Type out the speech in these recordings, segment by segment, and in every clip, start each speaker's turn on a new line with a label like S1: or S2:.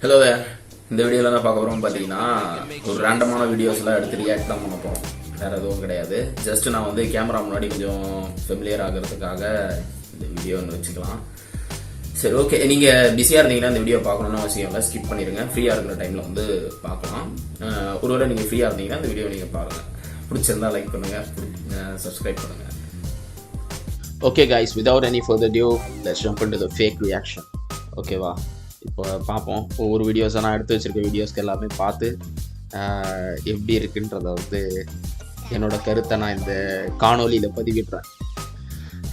S1: Hello வேர், இந்த வீடியோவில் என்ன பார்க்க போகிறோம் பார்த்தீங்கன்னா, ஒரு ரேண்டமான வீடியோஸ்லாம் எடுத்து ரியாக்ட் தான் பண்ண போகிறோம். வேறு எதுவும் கிடையாது. ஜஸ்ட் நான் வந்து கேமரா முன்னாடி கொஞ்சம் ஃபெமிலியர் ஆகிறதுக்காக இந்த வீடியோன்னு வச்சுக்கலாம். சரி, ஓகே. நீங்கள் பிஸியாக இருந்தீங்கன்னா இந்த வீடியோ பார்க்கணுன்னு அவசியம் இல்லை, ஸ்கிப் பண்ணிடுங்க. ஃப்ரீயாக இருக்கிற டைமில் வந்து பார்க்கலாம். ஒருவேளை நீங்கள் ஃப்ரீயாக இருந்தீங்கன்னா இந்த வீடியோ நீங்கள் பாருங்கள். பிடிச்சிருந்தா லைக் பண்ணுங்கள், சப்ஸ்கிரைப் பண்ணுங்கள். Okay guys, without any further ado, let's jump into the fake reaction. ஓகேவா? இப்போ பார்ப்போம். ஒவ்வொரு வீடியோஸை நான் எடுத்து வச்சுருக்க வீடியோஸ்க்கு எல்லாமே பார்த்து எப்படி இருக்குன்றதை வந்து என்னோட கருத்தை நான் இந்த காணொலியில் பதிவிடுறேன்.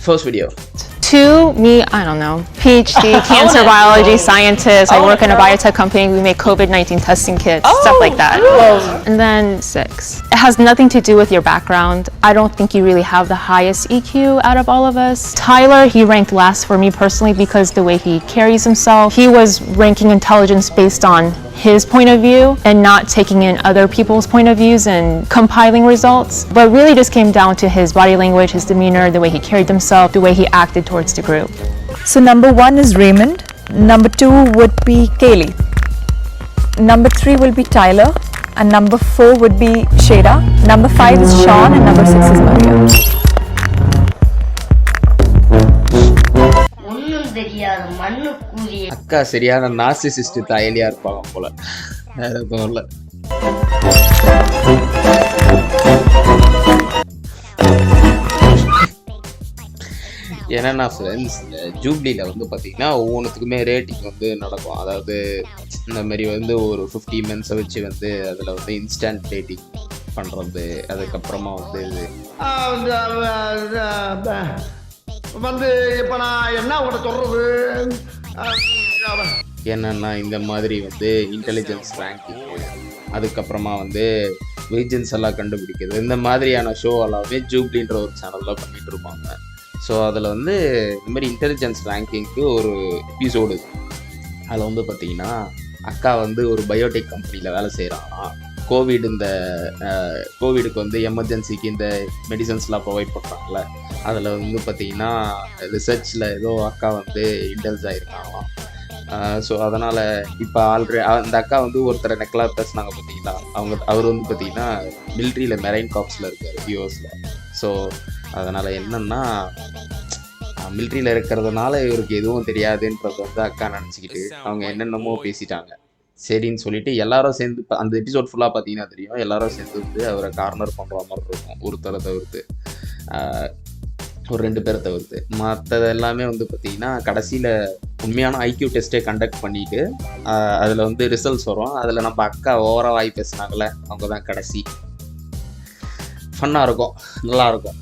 S1: First video.
S2: To me, I don't know, PhD, cancer biology scientist. I work in a biotech company. We make COVID-19 testing kits, stuff like that. And then 6. It has nothing to do with your background. I don't think you really have the highest EQ out of all of us. Tyler, he ranked last for me personally because the way he carries himself. He was ranking intelligence based on his point of view and not taking in other people's point of views and compiling results. But really just came down to his body language, his demeanor, the way he carried himself, the way he acted towards the group.
S3: So number 1 is Raymond, number 2 would be Kaylee, number 3 will be Tyler, and number 4 would be Shada, number 5 is Sean, and number 6 is Maria.
S1: அக்கா சரியான narcissist தாயலியா இருப்பாங்க போல. வேற எதுவும் இல்லை. ஏன்னா friends, ஜூப்ளியில் வந்து பார்த்தீங்கன்னா ஒவ்வொன்றுத்துக்குமே ரேட்டிங் வந்து நடக்கும். அதாவது இந்த மாதிரி வந்து ஒரு 50 மென்ஸை வச்சு வந்து அதில் வந்து இன்ஸ்டன்ட் ரேட்டிங் பண்ணுறது. அதுக்கப்புறமா வந்து
S4: வந்து இப்போ நான் என்ன உங்கள்கிட்ட சொல்கிறது,
S1: என்னன்னா இந்த மாதிரி வந்து இன்டெலிஜென்ஸ் ரேங்கிங், அதுக்கப்புறமா வந்து வேஜன்ஸ் எல்லாம் கண்டுபிடிக்கிறது, இந்த மாதிரியான ஷோ எல்லாமே ஜூப்ளின்ற ஒரு சேனலில் பண்ணிகிட்டு இருப்பாங்க. ஸோ அதில் வந்து இந்த மாதிரி இன்டெலிஜென்ஸ் ரேங்கிங்க்கு ஒரு எபிசோடு. அதில் வந்து பார்த்திங்கன்னா அக்கா வந்து ஒரு பயோடெக் கம்பெனியில் வேலை செய்கிறாங்களாம். கோவிடுக்கு வந்து எமர்ஜென்சிக்கு இந்த மெடிசன்ஸ்லாம் ப்ரொவைட் பண்ணுறாங்கள, அதில் வந்து பார்த்திங்கன்னா ரிசர்ச்சில் ஏதோ அக்கா வந்து இன்டெல்ஸ் ஆகிருக்காங்களாம். ஸோ அதனால் இப்போ ஆல்ரெடி அந்த அக்கா வந்து ஒருத்தரை நெக்கலாக பேசுனாங்க பார்த்தீங்களா, அவர் வந்து பார்த்திங்கன்னா மிலிட்ரியில் மெரைன் காப்ஸில் இருக்கார், யூஎஸில். ஸோ அதனால் என்னென்னா மிலிட்ரியில் இருக்கிறதுனால இவருக்கு எதுவும் தெரியாதுன்றது வந்து அக்கா நினச்சிக்கிட்டு அவங்க என்னென்னமோ பேசிட்டாங்க. சரின்னு சொல்லிட்டு எல்லாரும் சேர்ந்து அந்த எபிசோட் ஃபுல்லாக பார்த்தீங்கன்னா தெரியும், எல்லாரும் சேர்ந்து வந்து அவரை கார்னர் பண்ணுற மாதிரி இருக்கும். ஒருத்தரை தவிர்த்து, ஒரு 2 பேரை தவிர்த்து மற்றது எல்லாமே வந்து பார்த்திங்கன்னா கடைசியில் உண்மையான ஐக்யூ டெஸ்ட்டே கண்டக்ட் பண்ணிவிட்டு அதில் வந்து ரிசல்ட்ஸ் வரும். அதில் நம்ம அக்கா ஓவராக வாய் பேசுனாங்களே, அவங்க தான் கடைசி. ஃபன்னாக இருக்கும், நல்லாயிருக்கும்.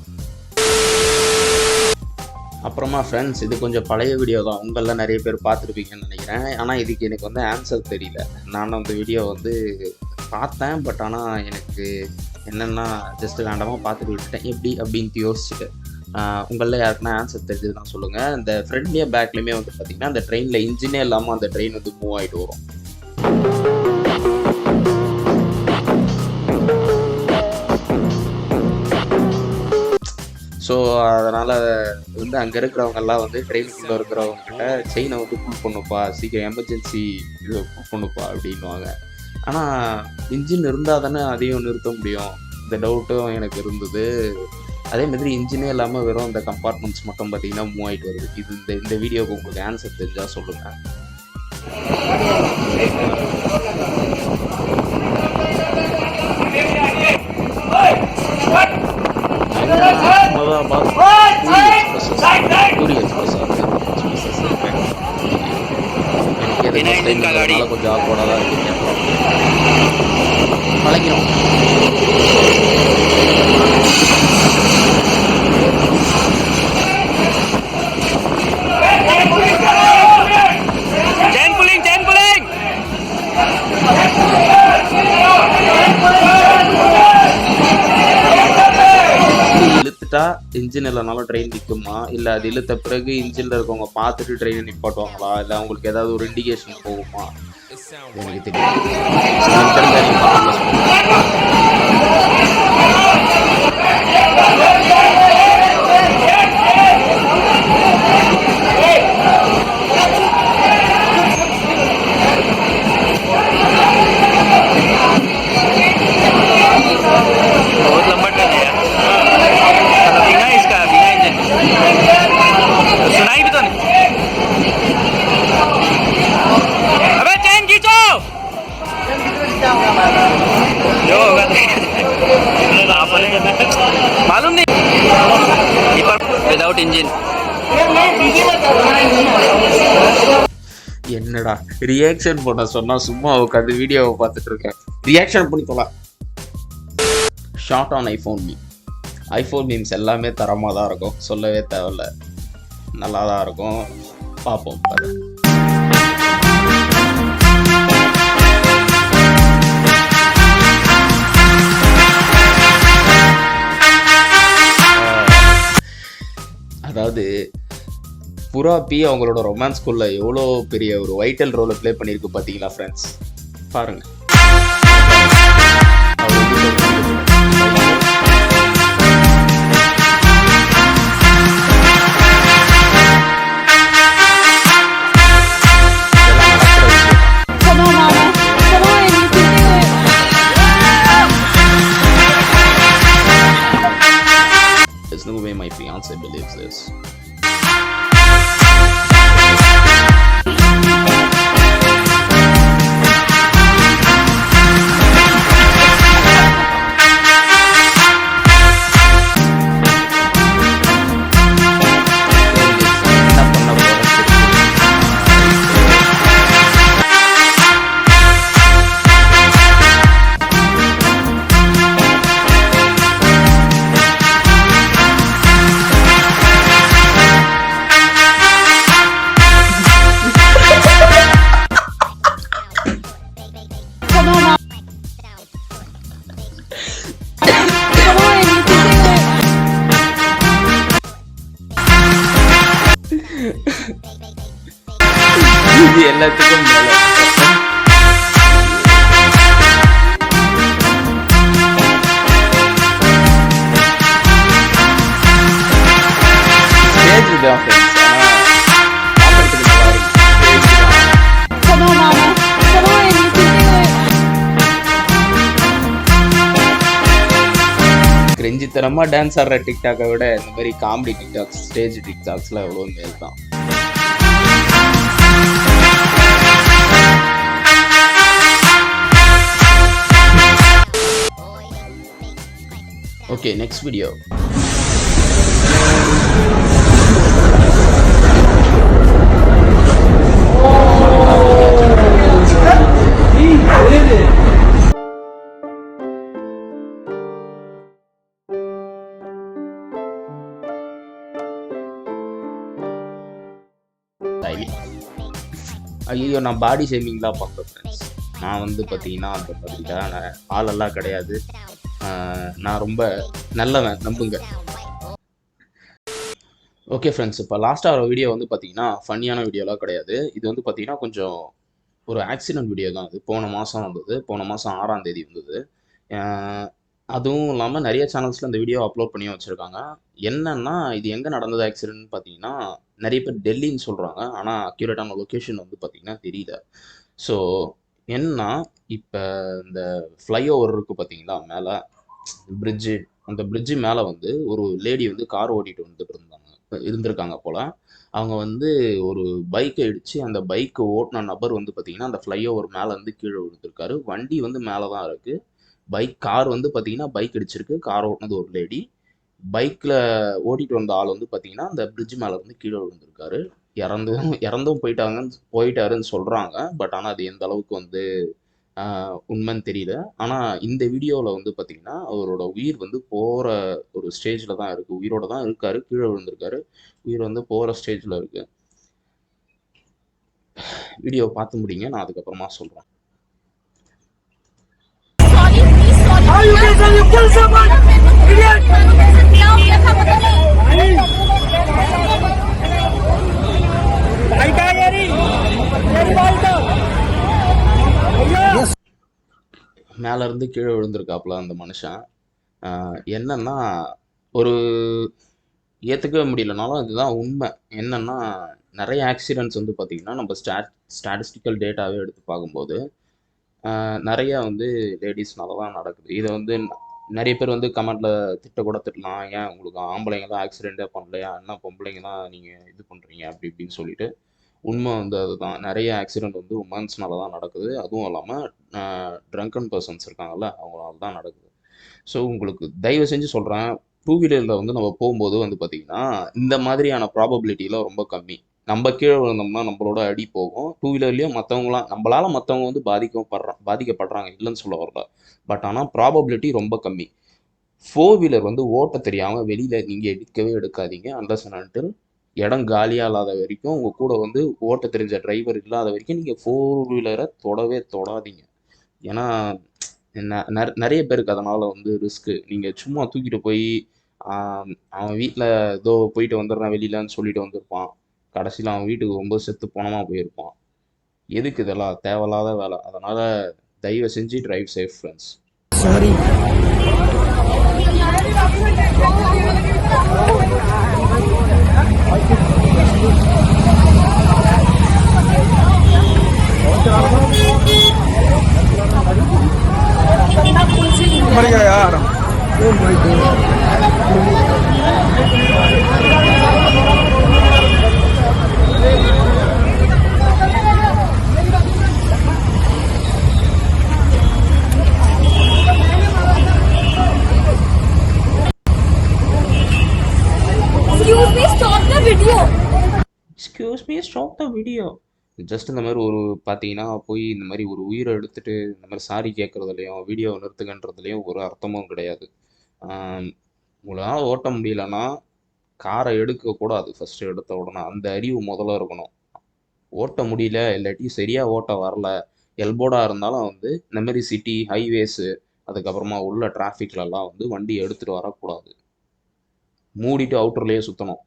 S1: அப்புறமா ஃப்ரெண்ட்ஸ், இது கொஞ்சம் பழைய வீடியோ தான், உங்களில் நிறைய பேர் பார்த்துருப்பீங்கன்னு நினைக்கிறேன். ஆனால் இதுக்கு எனக்கு வந்து ஆன்சர் தெரியல. நானும் அந்த வீடியோ வந்து பார்த்தேன், பட் ஆனால் எனக்கு என்னென்னா ஜஸ்ட்டு வேண்டாமல் பார்த்துட்டு விட்டுட்டேன். எப்படி அப்படின்ட்டு யோசிச்சுட்டு உங்களில் யாருக்குன்னா ஆன்சர் தெரிஞ்சதுன்னா சொல்லுங்கள். இந்த ஃப்ரெண்ட்லியாக பேக்லேயுமே வந்து பார்த்திங்கன்னா அந்த ட்ரெயினில் இன்ஜினே இல்லாமல் அந்த ட்ரெயின் வந்து மூவ் ஆகிட்டு வரும். ஸோ அதனால் வந்து அங்கே இருக்கிறவங்கெல்லாம் வந்து ட்ரெயினுக்குள்ளே இருக்கிறவங்ககிட்ட செயினை வந்து புல் பண்ணுப்பா, சீக்கிரம் எமர்ஜென்சி இது புல் பண்ணுப்பா அப்படின்வாங்க. ஆனால் இன்ஜின் இருந்தால் தானே அதையும் நிறுத்த முடியும். இந்த டவுட்டும் எனக்கு இருந்தது. அதே மாதிரி இன்ஜினே இல்லாமல் வெறும் இந்த கம்பார்ட்மெண்ட்ஸ் மட்டும் பார்த்திங்கன்னா மூவ் ஆகிட்டு வருது. இது இந்த வீடியோவுக்கு உங்களுக்கு ஆன்சர் தெரிஞ்சால் சொல்லுங்கள். கொஞ்சம் ஆக்வர்டாக தான் இருக்குங்க. பழகிறோம். இழுத்துட்டா இன்ஜின் இல்லைனாலும் ட்ரெயின் நிற்குமா, இல்லை அது இழுத்த பிறகு இன்ஜினில் இருக்கவங்க பார்த்துட்டு ட்ரெயினை நிப்பாட்டுவாங்களா, இல்லை அவங்களுக்கு ஏதாவது ஒரு இண்டிகேஷன் போகுமா, எனக்கு தெரியும். என்னடா ரியாக்ஷன் பண்ண சொன்னா சும்மா உட்காந்து வீடியோவை பார்த்துட்டு இருக்கேன். ரியாக்ஷன் பண்ணி போலாம். ஷார்ட் ஆன் ஐஃபோன் மீம்ஸ் எல்லாமே தரமாக தான் இருக்கும், சொல்லவே தேவையில்ல, நல்லா தான் இருக்கும். பார்ப்போம். அதாவது புறா பி அவங்களோட ரொமான்ஸ் ஸ்கூல்ல எவ்வளோ பெரிய ஒரு வைட்டல் ரோலை ப்ளே பண்ணியிருக்கு பார்த்தீங்களா ஃப்ரெண்ட்ஸ்? பாருங்க. There's no way my fiance believes this. இது எல்லாத்துக்கும் மேல ஸ்டேஜ் தான் ஃப்ரெண்ட்ஸ். கிரெஞ்சித்தனமா டான்ஸ் ஆடுற டிக்டாக்கை விட இந்த மாதிரி காமெடி டிக்டாக்ஸ், ஸ்டேஜ் டிக்டாக்ஸ்லாம் எவ்வளோ மேல் தான். Okay, next video. ஐயோ, நான் பாடி ஷேமிங்லாம் பார்க்குறேன் ஃப்ரெண்ட்ஸ். நான் வந்து பார்த்தீங்கன்னா அந்த மாதிரியான ஆளெல்லாம் கிடையாது. நான் ரொம்ப நல்லவன், நம்புங்க. ஓகே ஃப்ரெண்ட்ஸ், இப்போ லாஸ்ட்டாக ஒரு வீடியோ வந்து பார்த்தீங்கன்னா ஃபன்னியான வீடியோலாம் கிடையாது. இது வந்து பார்த்தீங்கன்னா கொஞ்சம் ஒரு ஆக்சிடென்ட் வீடியோ தான். இது போன மாதம் வந்தது, போன மாதம் 6ஆம் தேதி வந்தது. அதுவும் இல்லாமல் நிறைய சேனல்ஸில் இந்த வீடியோ அப்லோட் பண்ணி வச்சுருக்காங்க. என்னன்னா இது எங்கே நடந்தது ஆக்சிடென்ட்னு பார்த்தீங்கன்னா, நிறைய பேர் டெல்லின்னு சொல்கிறாங்க, ஆனால் அக்யூரேட்டான லொக்கேஷன் வந்து பார்த்தீங்கன்னா தெரியல. ஸோ என்னன்னா, இப்போ இந்த ஃப்ளைஓவர் இருக்குது பார்த்தீங்களா மேலே பிரிட்ஜு, அந்த பிரிட்ஜு மேலே வந்து ஒரு லேடி வந்து கார் ஓட்டிகிட்டு வந்துட்டு இருந்திருக்காங்க போல். அவங்க வந்து ஒரு பைக்கை இடித்து அந்த பைக்கை ஓட்டின நபர் வந்து பார்த்திங்கன்னா அந்த ஃப்ளைஓவர் மேலே வந்து கீழே விழுந்திருக்காரு. வண்டி வந்து மேலே தான் இருக்குது. கார் வந்து பார்த்தீங்கன்னா பைக் இடிச்சிருக்கு. கார் ஓட்டினது ஒரு லேடி. பைக்கில் ஓட்டிகிட்டு வந்த ஆள் வந்து பார்த்தீங்கன்னா அந்த பிரிட்ஜ் மேலே வந்து கீழே விழுந்திருக்காரு. இறந்தும் போயிட்டாருன்னு சொல்கிறாங்க. பட் ஆனால் அது எந்த அளவுக்கு வந்து உண்மைன்னு தெரியல. ஆனால் இந்த வீடியோவில் வந்து பார்த்தீங்கன்னா அவரோட உயிர் வந்து போகிற ஒரு ஸ்டேஜில் தான் இருக்குது. உயிரோட தான் இருக்காரு, கீழே விழுந்திருக்காரு. உயிர் வந்து போகிற ஸ்டேஜில் இருக்குது. வீடியோ பார்த்து முடிங்க, நான் அதுக்கப்புறமா சொல்கிறேன். மேல இருந்து கீழே விழுந்திருக்காப்புல அந்த மனுஷன். என்னன்னா ஒரு ஏற்றுக்கவே முடியலனாலும் இதுதான் உண்மை. என்னன்னா நிறைய ஆக்சிடென்ட்ஸ் வந்து பார்த்திங்கன்னா நம்ம ஸ்டாட்டிஸ்டிக்கல் டேட்டாவே எடுத்து பார்க்கும்போது நிறையா வந்து லேடிஸ்னால தான் நடக்குது. இதை வந்து நிறைய பேர் வந்து கமெண்ட்டில் திட்டக்கூட திட்டலாம். ஏன் உங்களுக்கு ஆம்பளைங்க தான் ஆக்சிடெண்ட்டே பண்ணலையா, என்ன பொம்பளைங்க தான் நீங்கள் இது பண்ணுறீங்க அப்படி இப்படின்னு சொல்லிட்டு. உண்மை வந்து அதுதான். நிறைய ஆக்சிடெண்ட் வந்து உமன்ஸ்னால தான் நடக்குது. அதுவும் இல்லாமல் ட்ரங்கன் பர்சன்ஸ் இருக்காங்கல்ல, அவங்களால தான் நடக்குது. ஸோ உங்களுக்கு தயவு செஞ்சு சொல்கிறேன், டூ வீலரில் வந்து நம்ம போகும்போது வந்து பார்த்திங்கன்னா இந்த மாதிரியான ப்ராபபிலிட்டிலாம் ரொம்ப கம்மி. நம்ம கீழே விழுந்தோம்னா நம்மளோட அடி போகும். டூ வீலர்லேயும் நம்மளால மற்றவங்க வந்து பாதிக்கப்படுறாங்க இல்லைன்னு சொல்ல வரல. பட் ஆனால் ப்ராபபிலிட்டி ரொம்ப கம்மி. ஃபோர் வீலர் வந்து ஓட்ட தெரியாமல் வெளியில் நீங்கள் எடுக்காதீங்க. அண்டர்ஸ் அண்ட் அன்டில் இடம் காலியாக இல்லாத வரைக்கும், உங்கள் கூட வந்து ஓட்ட தெரிஞ்ச டிரைவர் இல்லாத வரைக்கும் நீங்கள் ஃபோர் வீலரை தொடாதீங்க. ஏன்னா நிறைய பேருக்கு அதனால் வந்து ரிஸ்க்கு. நீங்கள் சும்மா தூக்கிட்டு போய் அவன் வீட்டில் ஏதோ போயிட்டு வந்துடுறான் வெளியிலன்னு சொல்லிட்டு வந்திருப்பான். கடைசியில் அவன் வீட்டுக்கு ரொம்ப செத்து பணமாக போயிருப்பான். எதுக்கு இதெல்லாம் தேவையில்லாத வேலை. அதனால் தயவு செஞ்சு டிரைவ் சேஃப் ஃப்ரெண்ட்ஸ்.
S5: मर गया यार।
S6: Excuse me, stop the video.
S1: Excuse me stop the video. Just இந்த மாதிரி ஒரு பார்த்தீங்கன்னா போய் இந்த மாதிரி ஒரு உயிரை எடுத்துட்டு இந்த மாதிரி சாரி கேட்குறதுலையும் வீடியோ நிறுத்துங்கன்றதுலையும் ஒரு அர்த்தமும் கிடையாது. உங்களால் ஓட்ட முடியலன்னா காரை எடுக்கக்கூடாது. ஃபஸ்ட்டு எடுத்த உடனே அந்த அறிவு முதல்ல இருக்கணும். ஓட்ட முடியல இல்லாட்டி சரியாக ஓட்ட வரல, எல்போர்டாக இருந்தாலும் வந்து இந்த மாதிரி சிட்டி ஹைவேஸு அதுக்கப்புறமா உள்ள டிராஃபிக்லலாம் வந்து வண்டி எடுத்துகிட்டு வரக்கூடாது. மூடிட்டு அவுட்டர்லேயே சுற்றணும்.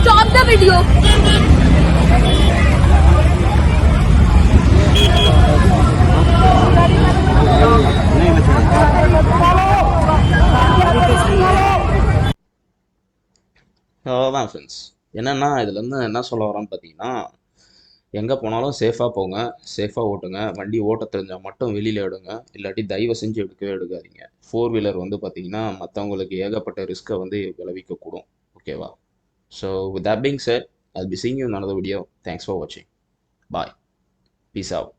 S6: Stop the video.
S1: அவ்வளோதான் ஃப்ரெண்ட்ஸ். என்னென்னா இதுலேருந்து என்ன சொல்ல வரோன்னு பார்த்தீங்கன்னா, எங்கே போனாலும் சேஃபாக போங்க, சேஃபாக ஓட்டுங்க. வண்டி ஓட்ட தெரிஞ்சால் மட்டும் வெளியில் எடுங்க, இல்லாட்டி தயவு செஞ்சு எடுக்காதீங்க. ஃபோர் வீலர் வந்து பார்த்தீங்கன்னா மற்றவங்களுக்கு ஏகப்பட்ட ரிஸ்க்கை வந்து விளைவிக்கக்கூடும். ஓகேவா? So with that being said, I'll be seeing you in another video. Thanks for watching. Bye. Peace out.